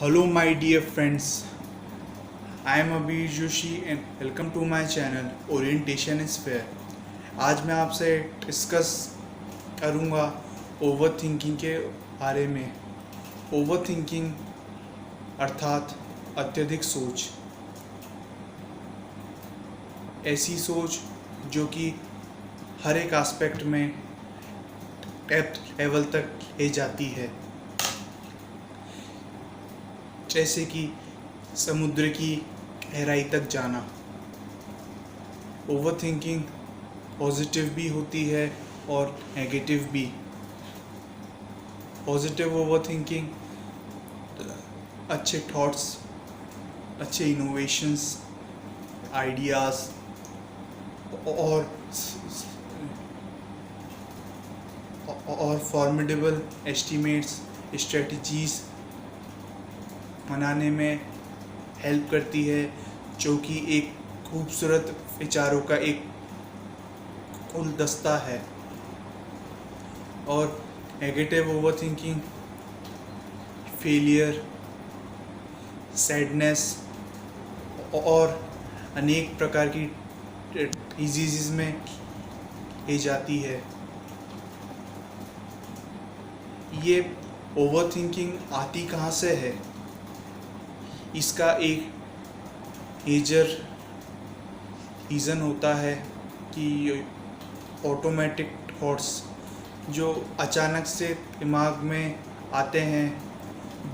Hello, my dear friends. I am Abhi Joshi and welcome to my channel Orientation is Fair. आज मैं आपसे discuss करूँगा over thinking के बारे में। ओवर थिंकिंग अर्थात अत्यधिक सोच, ऐसी सोच जो कि हर एक एस्पेक्ट में डेप्थ लेवल तक ले जाती है, जैसे कि समुद्र की गहराई तक जाना। ओवर थिंकिंग पॉजिटिव भी होती है और नेगेटिव भी। पॉजिटिव ओवर थिंकिंग अच्छे थॉट्स, अच्छे इनोवेशंस, आइडियाज़ और फॉर्मिडेबल एस्टिमेट्स, स्ट्रेटजीज़ बनाने में हेल्प करती है, जो कि एक खूबसूरत विचारों का एक गुलदस्ता है। और negative over thinking failure, sadness और अनेक प्रकार की डिजीज़ में ले जाती है। ये ओवर थिंकिंग आती कहाँ से है? इसका एक मेजर रीज़न होता है कि ऑटोमेटिक थॉट्स जो अचानक से दिमाग में आते हैं,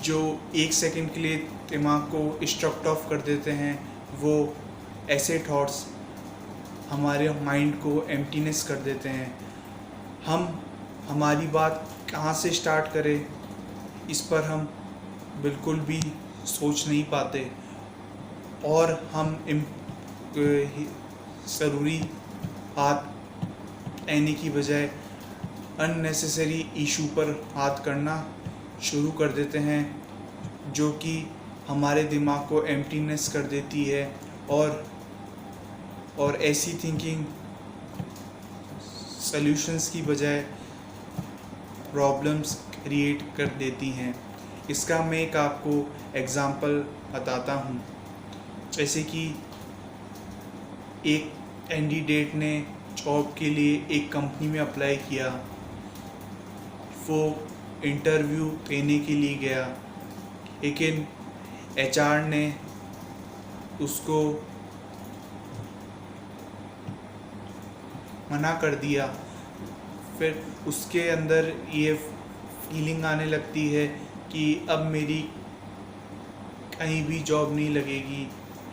जो एक सेकंड के लिए दिमाग को स्ट्रक्ट ऑफ कर देते हैं, वो ऐसे थॉट्स हमारे माइंड को एम्प्टीनेस कर देते हैं। हम हमारी बात कहाँ से स्टार्ट करें, इस पर हम बिल्कुल भी सोच नहीं पाते और हम ज़रूरी बात लेने की बजाय अननेसेसरी इशू पर हाथ करना शुरू कर देते हैं, जो कि हमारे दिमाग को एम्प्टीनेस कर देती है और ऐसी थिंकिंग सॉल्यूशंस की बजाय प्रॉब्लम्स क्रिएट कर देती हैं। इसका मैं एक आपको एग्ज़ाम्पल बताता हूँ। जैसे कि एक कैंडिडेट ने जॉब के लिए एक कंपनी में अप्लाई किया। वो इंटरव्यू देने के लिए गया, लेकिन एचआर ने उसको मना कर दिया। फिर उसके अंदर ये फीलिंग आने लगती है कि अब मेरी कहीं भी जॉब नहीं लगेगी,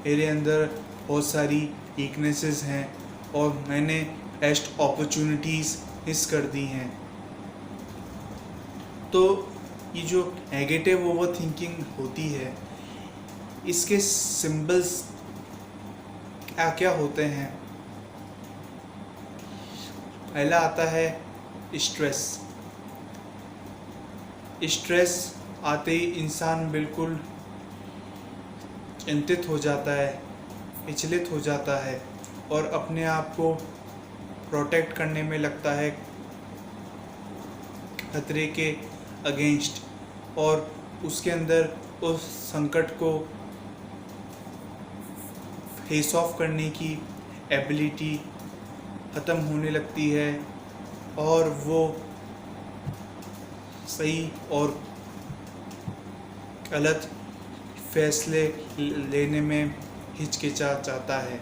मेरे अंदर बहुत सारी वीकनेसेस हैं और मैंने बेस्ट अपॉर्चुनिटीज़ मिस कर दी हैं। तो ये जो नेगेटिव ओवर थिंकिंग होती है, इसके सिंबल्स क्या क्या होते हैं? पहला आता है स्ट्रेस। स्ट्रेस आते ही इंसान बिल्कुल चिंतित हो जाता है, विचलित हो जाता है और अपने आप को प्रोटेक्ट करने में लगता है खतरे के अगेंस्ट, और उसके अंदर उस संकट को फेस ऑफ करने की एबिलिटी ख़त्म होने लगती है और वो सही और गलत फैसले लेने में हिचकिचा जाता है।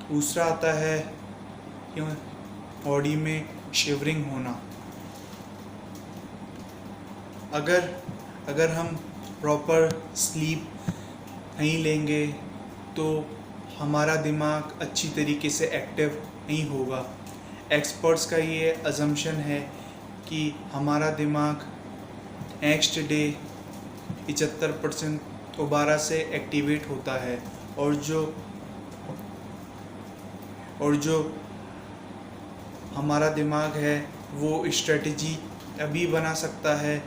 दूसरा आता है बॉडी में शिवरिंग होना। अगर हम प्रॉपर स्लीप नहीं लेंगे तो हमारा दिमाग अच्छी तरीके से एक्टिव नहीं होगा। एक्सपर्ट्स का ये अजम्पशन है कि हमारा दिमाग नेक्स्ट डे 75% दोबारा से एक्टिवेट होता है और जो हमारा दिमाग है वो स्ट्रेटजी अभी बना सकता है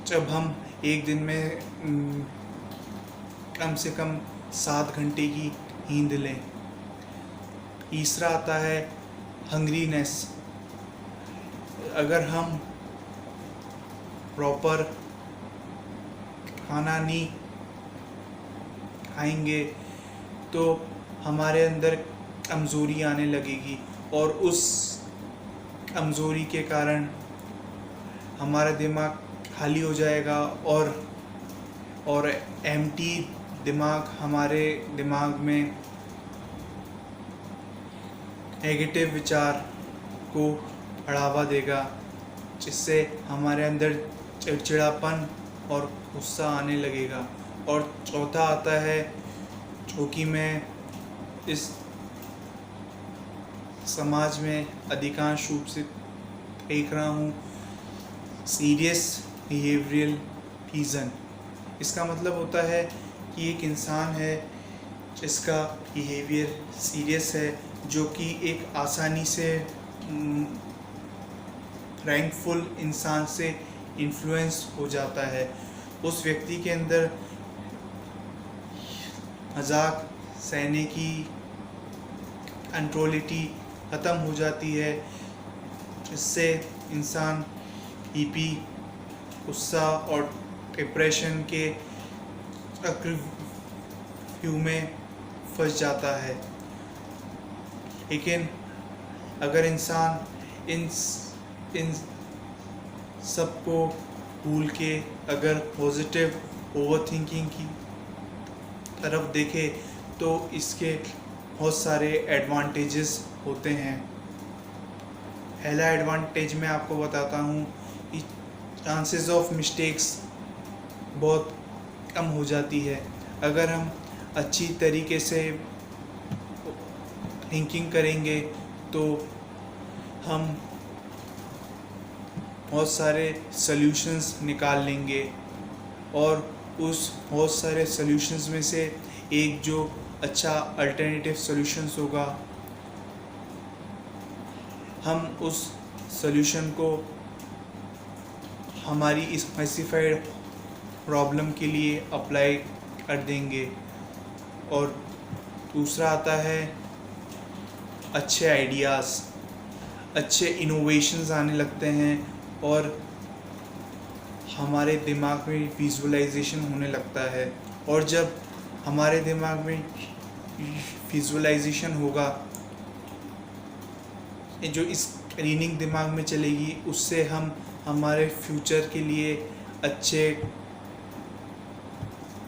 जब हम एक दिन में कम से कम 7 घंटे की नींद लें। तीसरा आता है हंग्रीनेस। अगर हम प्रॉपर खाना नहीं खाएंगे तो हमारे अंदर कमज़ोरी आने लगेगी, और उस कमज़ोरी के कारण हमारा दिमाग खाली हो जाएगा, और एम्प्टी दिमाग हमारे दिमाग में नेगेटिव विचार को बढ़ावा देगा, जिससे हमारे अंदर चिड़चिड़ापन और गुस्सा आने लगेगा। और चौथा आता है, जो कि मैं इस समाज में अधिकांश रूप से देख रहा हूँ, सीरियस बिहेवियरल रीज़न। इसका मतलब होता है कि एक इंसान है जिसका बिहेवियर सीरियस है, जो कि एक आसानी से रैंकफुल इंसान से इन्फ्लुएंस हो जाता है। उस व्यक्ति के अंदर मजाक सहने की कंट्रोलिटी ख़त्म हो जाती है, जिससे इंसान बीपी, गुस्सा और डिप्रेशन के चक्रव्यूह में फंस जाता है। लेकिन अगर इंसान इन सब को भूल के अगर पॉजिटिव ओवरथिंकिंग की तरफ देखे तो इसके बहुत सारे एडवांटेजेस होते हैं। पहला एडवांटेज मैं आपको बताता हूँ कि चांसेस ऑफ मिस्टेक्स बहुत कम हो जाती है। अगर हम अच्छी तरीके से थिंकिंग करेंगे तो हम बहुत सारे सॉल्यूशंस निकाल लेंगे, और उस बहुत सारे सॉल्यूशंस में से एक जो अच्छा अल्टरनेटिव सॉल्यूशंस होगा, हम उस सॉल्यूशन को हमारी स्पेसिफाइड प्रॉब्लम के लिए अप्लाई कर देंगे। और दूसरा आता है अच्छे आइडियाज़, अच्छे इनोवेशंस आने लगते हैं, और हमारे दिमाग में विजुअलाइजेशन होने लगता है। और जब हमारे दिमाग में विजुअलाइजेशन होगा, जो स्क्रीनिंग दिमाग में चलेगी, उससे हम हमारे फ्यूचर के लिए अच्छे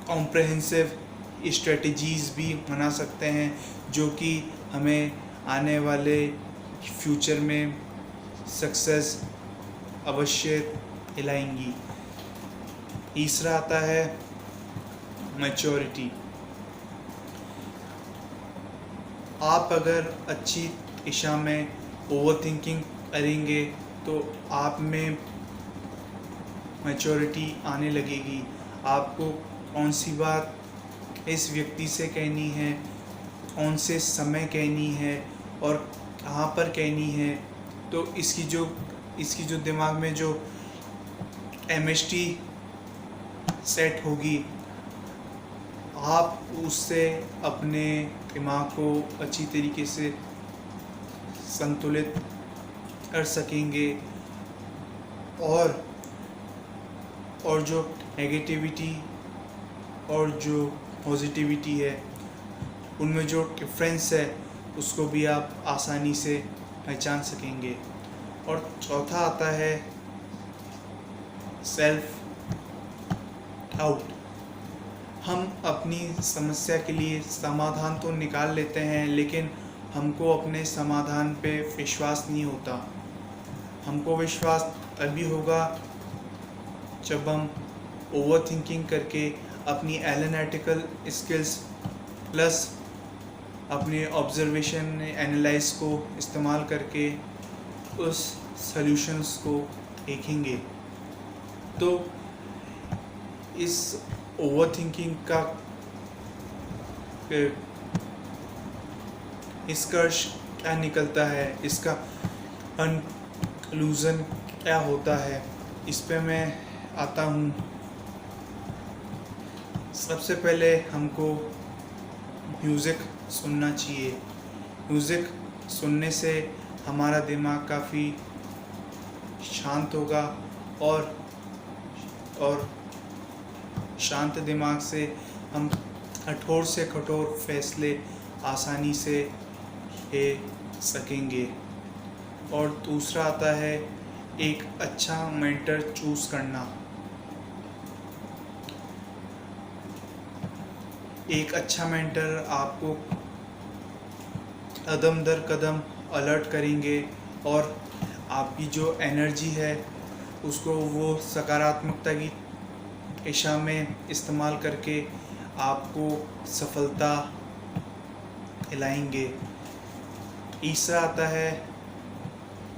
कॉम्प्रहेंसिव स्ट्रेटजीज़ भी बना सकते हैं, जो कि हमें आने वाले फ्यूचर में सक्सेस अवश्य दिलाएंगी। तीसरा आता है मैच्योरिटी। आप अगर अच्छी दिशा में ओवरथिंकिंग करेंगे तो आप में मैच्योरिटी आने लगेगी। आपको कौन सी बात इस व्यक्ति से कहनी है, कौन से समय कहनी है और कहाँ पर कहनी है, तो इसकी जो दिमाग में जो केमिस्ट्री सेट होगी, आप उससे अपने दिमाग को अच्छी तरीके से संतुलित कर सकेंगे। और जो नेगेटिविटी और जो पॉजिटिविटी है, उनमें जो डिफरेंस है उसको भी आप आसानी से पहचान सकेंगे। और चौथा आता है सेल्फ डाउट। हम अपनी समस्या के लिए समाधान तो निकाल लेते हैं, लेकिन हमको अपने समाधान पे विश्वास नहीं होता। हमको विश्वास तभी होगा जब हम ओवरथिंकिंग करके अपनी एनालिटिकल स्किल्स प्लस अपने ऑब्जर्वेशन एनालाइज को इस्तेमाल करके उस सॉल्यूशंस को देखेंगे। तो इस ओवरथिंकिंग का निष्कर्ष क्या निकलता है, इसका कंक्लूज़न क्या होता है, इस पे मैं आता हूँ। सबसे पहले हमको म्यूज़िक सुनना चाहिए। म्यूज़िक सुनने से हमारा दिमाग काफ़ी शांत होगा और और शांत दिमाग से हम कठोर से कठोर फैसले आसानी से ले सकेंगे। और दूसरा आता है एक अच्छा मेंटर चूज़ करना। एक अच्छा मेंटर आपको कदम दर कदम अलर्ट करेंगे और आपकी जो एनर्जी है उसको वो सकारात्मकता की दिशा में इस्तेमाल करके आपको सफलता दिलाएंगे। तीसरा आता है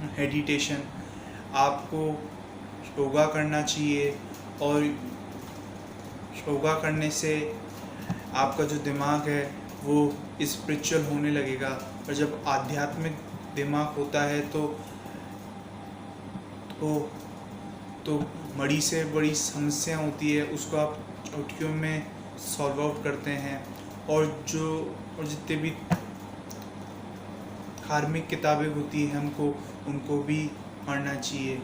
मेडिटेशन। आपको योगा करना चाहिए और योगा करने से आपका जो दिमाग है वो स्पिरिचुअल होने लगेगा। और जब आध्यात्मिक दिमाग होता है तो बड़ी से बड़ी समस्या होती है उसको आप चुटकियों में सॉल्व आउट करते हैं। और जितने भी धार्मिक किताबें होती हैं हमको उनको भी पढ़ना चाहिए।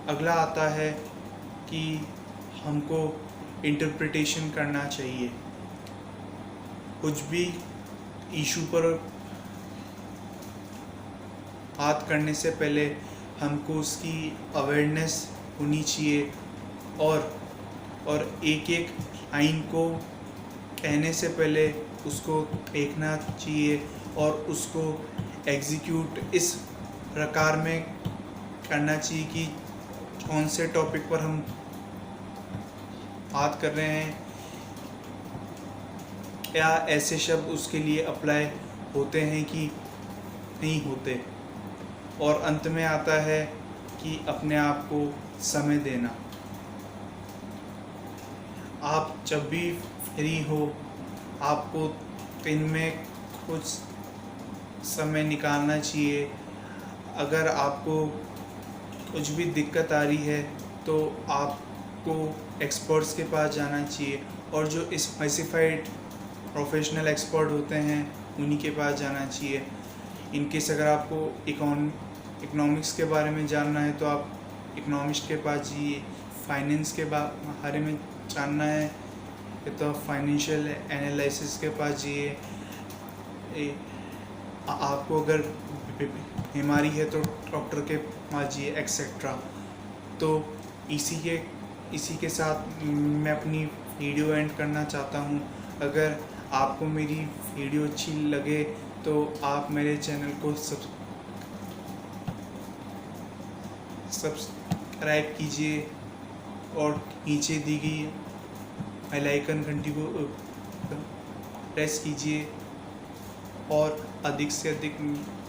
अगला आता है कि हमको इंटरप्रिटेशन करना चाहिए। कुछ भी इशू पर बात करने से पहले हमको उसकी अवेयरनेस होनी चाहिए और एक एक लाइन को कहने से पहले उसको देखना चाहिए और उसको एग्जीक्यूट इस प्रकार में करना चाहिए कि कौन से टॉपिक पर हम बात कर रहे हैं, क्या ऐसे शब्द उसके लिए अप्लाई होते हैं कि नहीं होते। और अंत में आता है कि अपने आप को समय देना। आप जब भी फ्री हो आपको दिन में कुछ समय निकालना चाहिए। अगर आपको कुछ भी दिक्कत आ रही है तो आपको एक्सपर्ट्स के पास जाना चाहिए और जो स्पेसिफाइड प्रोफेशनल एक्सपर्ट होते हैं उन्हीं के पास जाना चाहिए। इनकेस अगर आपको इकोनॉमिक्स के बारे में जानना है तो आप इकोनॉमिस्ट के पास जाइए। फाइनेंस के बारे में जानना है तो फाइनेंशियल एनालिसिस के पास जाइए। आपको अगर बीमारी है तो डॉक्टर के पास जाइए एक्सेट्रा। तो इसी के साथ मैं अपनी वीडियो एंड करना चाहता हूँ। अगर आपको मेरी वीडियो अच्छी लगे तो आप मेरे चैनल को सब्सक्राइब कीजिए और नीचे दी गई बेल आइकन घंटी को प्रेस कीजिए और अधिक से अधिक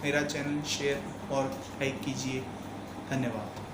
मेरा चैनल शेयर और लाइक कीजिए। धन्यवाद।